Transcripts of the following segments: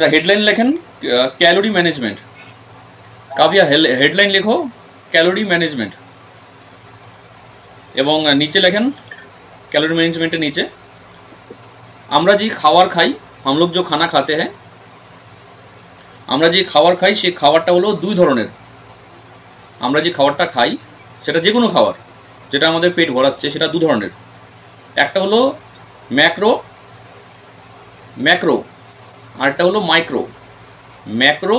अच्छा हेडलाइन लेखें calorie management Kavya headline लेखो कैलोरी मैनेजमेंट एवं नीचे लेखें कैलोरी मैनेजमेंट नीचे আমরা যে খাবার খাই हम लोग जो खाना खाते हैं আমরা যে খাবার খাই সেই খাবারটা হলো দুই ধরনের আমরা যে খাবারটা খাই সেটা যে কোনো খাবার যেটা আমাদের পেট ভরাচ্ছে সেটা দু ধরনের একটা হলো ম্যাক্রো ম্যাক্রো আরেকটা হলো মাইক্রো ম্যাক্রো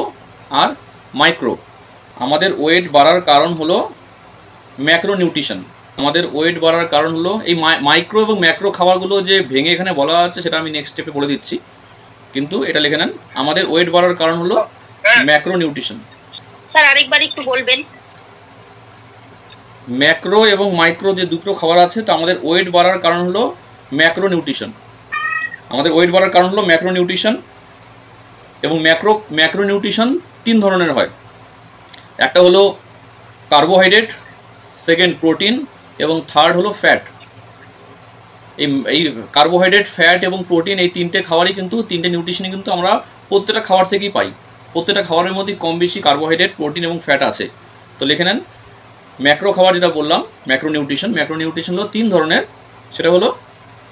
আর মাইক্রো আমাদের ওয়েট বাড়ার কারণ হলো ম্যাক্রো নিউট্রিশন আমাদের ওয়েট বাড়ার কারণ হলো এই মাইক্রো এবং ম্যাক্রো খাবারগুলো যে ভেঙে এখানে বলা আছে সেটা আমি নেক্সট স্টেপে বলে দিচ্ছি কিন্তু এটা লিখে নেন আমাদের ওয়েট বাড়ার কারণ হলো ম্যাক্রো নিউট্রিশন স্যার আরেকবার একটু বলবেন ম্যাক্রো এবং মাইক্রো যে দুটো খাবার আছে তা আমাদের ওয়েট বাড়ার কারণ হলো ম্যাক্রো নিউট্রিশন আমাদের ওয়েট বাড়ার কারণ হলো ম্যাক্রো নিউট্রিশন এবং ম্যাক্রো নিউট্রিশন তিন ধরনের হয় একটা হলো কার্বোহাইড্রেট সেকেন্ড প্রোটিন এবং থার্ড হলো ফ্যাট এই কার্বোহাইড্রেট ফ্যাট এবং প্রোটিন এই তিনটে খাবারই কিন্তু তিনটে নিউট্রিশনই কিন্তু আমরা প্রত্যেকটা খাবার থেকেই পাই প্রত্যেকটা খাবারের মধ্যে কম বেশি কার্বোহাইড্রেট প্রোটিন এবং ফ্যাট আছে তো লিখে নেন ম্যাক্রো খাবার যেটা বললাম ম্যাক্রো নিউট্রিশন হলো তিন ধরনের সেটা হলো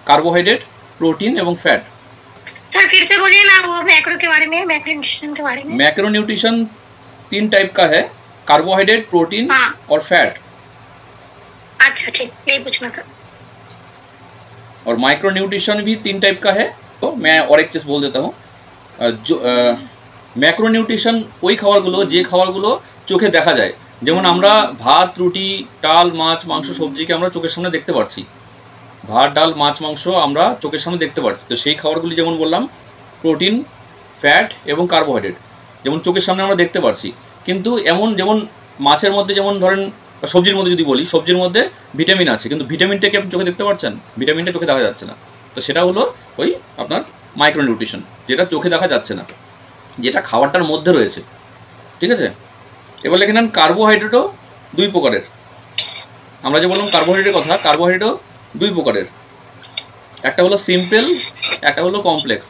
कार्बोहाइड्रेट प्रोटीन एवं फैट सर फिर से बोलिए ना वो मैक्रो के बारे में मैक्रो न्यूट्रिशन के बारे में मैक्रो न्यूट्रिशन तीन टाइप का है कार्बोहाइड्रेट प्रोटीन और फैट अच्छा ठीक यही पूछना था और माइक्रो न्यूट्रिशन भी तीन टाइप का है तो मैं और एक चीज़ बोल देता हूँ जो मैक्रो न्यूट्रिशन ওই খাবারগুলো যে খাবারগুলো চোখে দেখা যায় যেমন আমরা ভাত রুটি ডাল মাছ মাংস সবজিকে আমরা চোখের সামনে দেখতে পাচ্ছি ভাত ডাল মাছ মাংস আমরা চোখের সামনে দেখতে পাচ্ছি তো সেই খাবারগুলি যেমন বললাম প্রোটিন ফ্যাট এবং কার্বোহাইড্রেট যেমন চোখের সামনে আমরা দেখতে পাচ্ছি কিন্তু এমন যেমন মাছের মধ্যে যেমন ধরেন সবজির মধ্যে যদি বলি সবজির মধ্যে ভিটামিন আছে কিন্তু ভিটামিনটাকে আপনি চোখে দেখতে পাচ্ছেন ভিটামিনটা চোখে দেখা যাচ্ছে না তো সেটা হলো ওই আপনার মাইক্রো নিউট্রিশন যেটা চোখে দেখা যাচ্ছে না যেটা খাবারটার মধ্যে রয়েছে ঠিক আছে এবার লিখে নেন কার্বোহাইড্রেটও দুই প্রকারের আমরা যে বললাম কার্বোহাইড্রেটের কথা কার্বোহাইড্রেটও দুই প্রকারের একটা হলো সিম্পল একটা হলো কমপ্লেক্স